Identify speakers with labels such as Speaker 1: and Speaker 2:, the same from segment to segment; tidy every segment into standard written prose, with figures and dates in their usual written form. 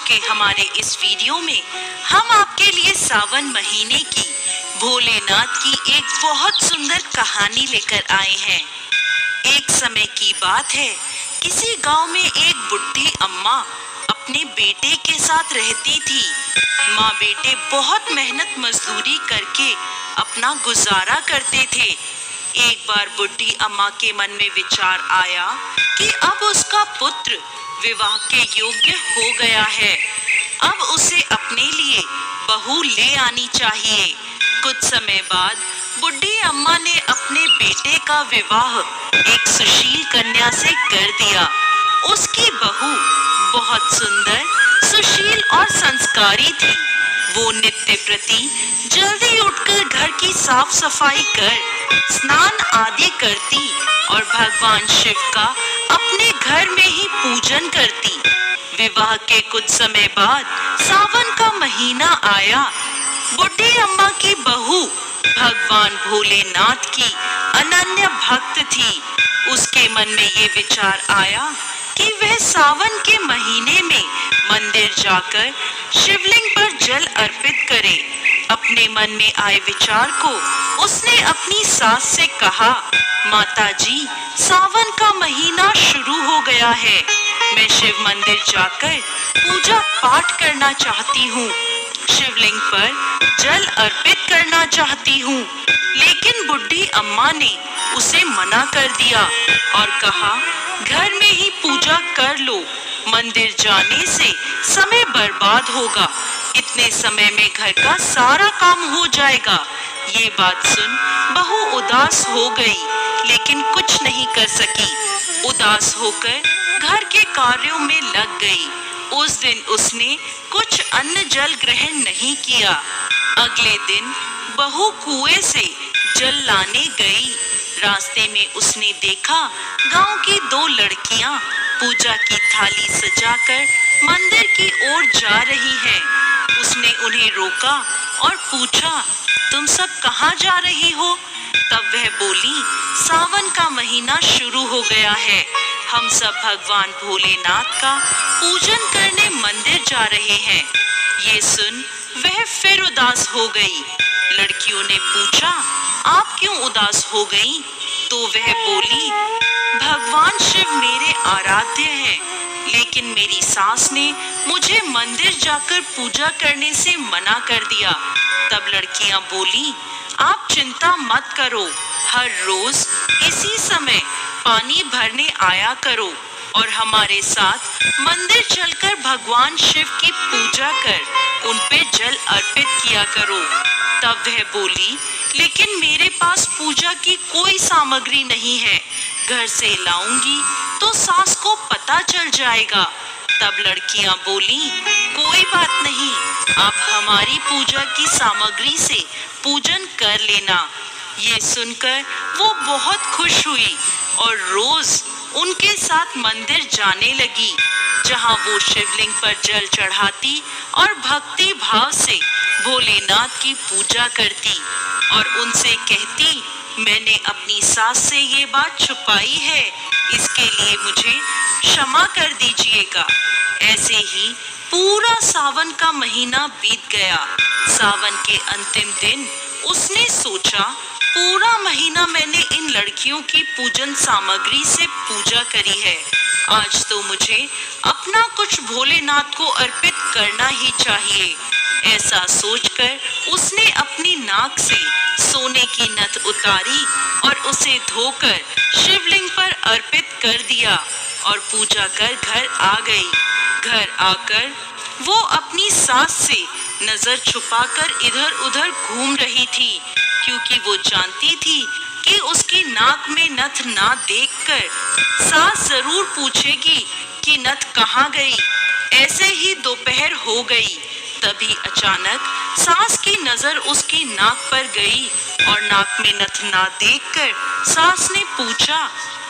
Speaker 1: के हमारे इस वीडियो में हम आपके लिए सावन महीने की भोलेनाथ की एक बहुत सुंदर कहानी लेकर आए हैं। एक समय की बात है, किसी गांव में एक बुढ़ी अम्मा अपने बेटे के साथ रहती थी। माँ बेटे बहुत मेहनत मजदूरी करके अपना गुजारा करते थे। एक बार बुढ़ी अम्मा के मन में विचार आया कि अब उसका पुत्र विवाह के योग्य हो गया है, अब उसे अपने लिए बहू ले आनी चाहिए। कुछ समय बाद बुढ़ी अम्मा ने अपने बेटे का विवाह एक सुशील कन्या से कर दिया। उसकी बहू बहुत सुंदर, सुशील और संस्कारी थी। वो नित्य प्रति जल्दी उठकर घर की साफ सफाई कर स्नान आदि करती और भगवान शिव का अपने घर में ही पूजन करती। विवाह के कुछ समय बाद सावन का महीना आया। बुढ़ी अम्मा की बहू भगवान भोलेनाथ की अनन्य भक्त थी। उसके मन में ये विचार आया कि वह सावन के महीने में मंदिर जाकर शिवलिंग पर जल अर्पित करे। अपने मन में आए विचार को उसने अपनी सास से कहा, माताजी, सावन का महीना शुरू हो गया है, मैं शिव मंदिर जाकर पूजा पाठ करना चाहती हूँ, शिवलिंग पर जल अर्पित करना चाहती हूँ। लेकिन बुढ़ी अम्मा ने उसे मना कर दिया और कहा, घर में ही पूजा कर लो, मंदिर जाने से समय बर्बाद होगा, इतने समय में घर का सारा काम हो जाएगा। ये बात सुन बहू उदास हो गई, लेकिन कुछ नहीं कर सकी। उदास होकर घर के कार्यों में लग गई। उस दिन उसने कुछ अन्न जल ग्रहण नहीं किया। अगले दिन बहू कुएं से जल लाने गई। रास्ते में उसने देखा गांव की दो लड़कियां पूजा की थाली सजाकर मंदिर की ओर जा रही हैं। उसने उन्हें रोका और पूछा, तुम सब कहाँ जा रही हो? तब वह बोली, सावन का महीना शुरू हो गया है, हम सब भगवान भोलेनाथ का पूजन करने मंदिर जा रहे हैं। ये सुन वह फिर उदास हो गई। लड़कियों ने पूछा, आप क्यों उदास हो गईं? तो वह बोली, भगवान शिव मेरे आराध्य हैं, लेकिन मेरी सास ने मुझे मंदिर जाकर पूजा करने से मना कर दिया। तब लड़कियां बोली, आप चिंता मत करो, हर रोज इसी समय पानी भरने आया करो और हमारे साथ मंदिर चलकर भगवान शिव की पूजा कर उन पे जल अर्पित किया करो। तब वह बोली, लेकिन मेरे पास पूजा की कोई सामग्री नहीं है, घर से लाऊंगी तो सास को पता चल जाएगा। तब लड़कियां बोली, कोई बात नहीं, आप हमारी पूजा की सामग्री से पूजन कर लेना। ये सुनकर वो बहुत खुश हुई और रोज उनके साथ मंदिर जाने लगी, जहां वो शिवलिंग पर जल चढ़ाती और भक्ति भाव से भोलेनाथ की पूजा करती और उनसे कहती, मैंने अपनी सास से ये बात छुपाई है, इसके लिए मुझे क्षमा कर दीजिएगा। ऐसे ही पूरा सावन का महीना बीत गया। सावन के अंतिम दिन उसने सोचा, पूरा महीना मैंने इन लड़कियों की पूजन सामग्री से पूजा करी है, आज तो मुझे अपना कुछ भोलेनाथ को अर्पित करना ही चाहिए। ऐसा सोचकर उसने अपनी नाक से सोने की नथ उतारी और उसे धोकर शिवलिंग पर अर्पित कर दिया और पूजा कर घर आ गई। घर आकर वो अपनी सास से नजर छुपाकर इधर उधर घूम रही थी, क्योंकि वो जानती थी कि उसकी नाक में नथ ना देखकर सास जरूर पूछेगी कि नथ कहाँ गई। ऐसे ही दोपहर हो गई। तभी अचानक सास की नजर उसकी नाक पर गई और नाक में नथ ना देखकर सास ने पूछा,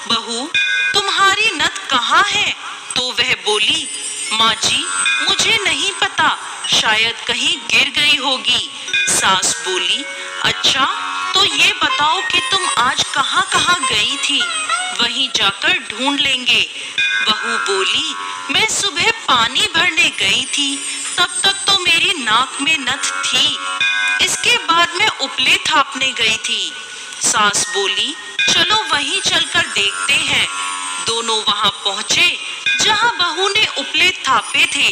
Speaker 1: बहू, तुम्हारी नथ कहाँ है? तो वह बोली, माँ जी, मुझे नहीं पता, शायद कहीं गिर गई होगी। सास बोली, अच्छा, तो ये बताओ कि तुम आज कहाँ कहाँ गई थी, वहीं जाकर ढूंढ लेंगे। बहू बोली, मैं सुबह पानी भरने गई थी, तब तक तो मेरी नाक में नथ थी। इसके बाद मैं उपले थापने गई थी। सास बोली, चलो वहीं चलकर देखते हैं। दोनों वहां पहुंचे जहां बहू ने उपले थापे थे।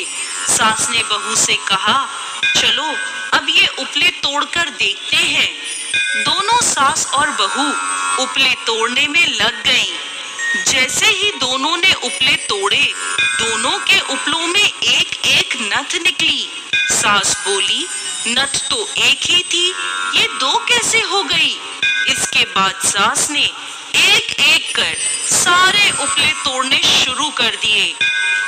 Speaker 1: सास ने बहू से कहा, चलो अब ये उपले तोड़कर देखते हैं। दोनों सास और बहू उपले तोड़ने में लग गईं। जैसे ही दोनों ने उपले तोड़े, दोनों के उपलों में एक एक नथ निकली। सास बोली, नथ तो एक ही थी, ये दो कैसे हो गई? इसके बाद सास ने एक एक कर सारे उपले तोड़ने शुरू कर दिए।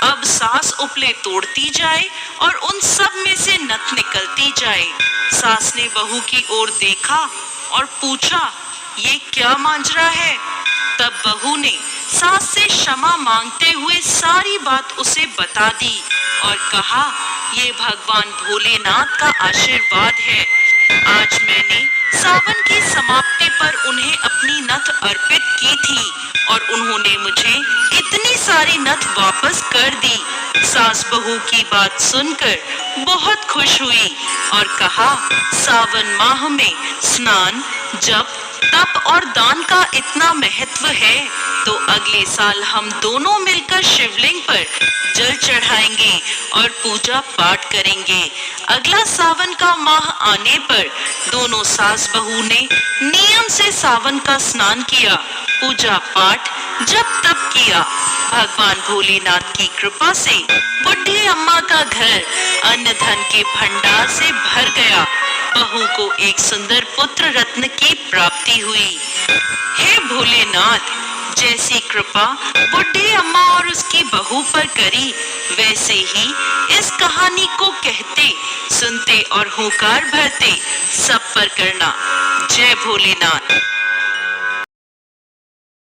Speaker 1: अब सास उपले तोड़ती जाए और उन सब में से नथ निकलती जाए। सास ने बहू की ओर देखा और पूछा, ये क्या मांजरा है? तब बहू ने सास से क्षमा मांगते हुए सारी बात उसे बता दी और कहा, ये भगवान भोलेनाथ का आशीर्वाद है। आज मैंने सावन की समाप्ति पर उन्हें अपनी नथ अर्पित की थी और उन्होंने मुझे इतनी सारी नथ वापस कर दी। सास बहू की बात सुनकर बहुत खुश हुई और कहा, सावन माह में स्नान, जप, तप और दान का इतना महत्व है तो अगले साल हम दोनों मिलकर शिवलिंग पर जल चढ़ाएंगे और पूजा पाठ करेंगे। अगला सावन का माह आने पर दोनों सास बहू ने नियम से सावन का स्नान किया, पूजा पाठ जप तप किया। भगवान भोलेनाथ की कृपा से बुढ़ी अम्मा का घर अन्न धन के भंडार से भर गया। बहू को एक सुंदर पुत्र रत्न की प्राप्ति हुई। हे भोलेनाथ, जैसी कृपा बुढ़ी अम्मा और उसकी बहू पर करी, वैसे ही इस कहानी को कहते, सुनते और होकार भरते सब पर करना। जय भोलेनाथ।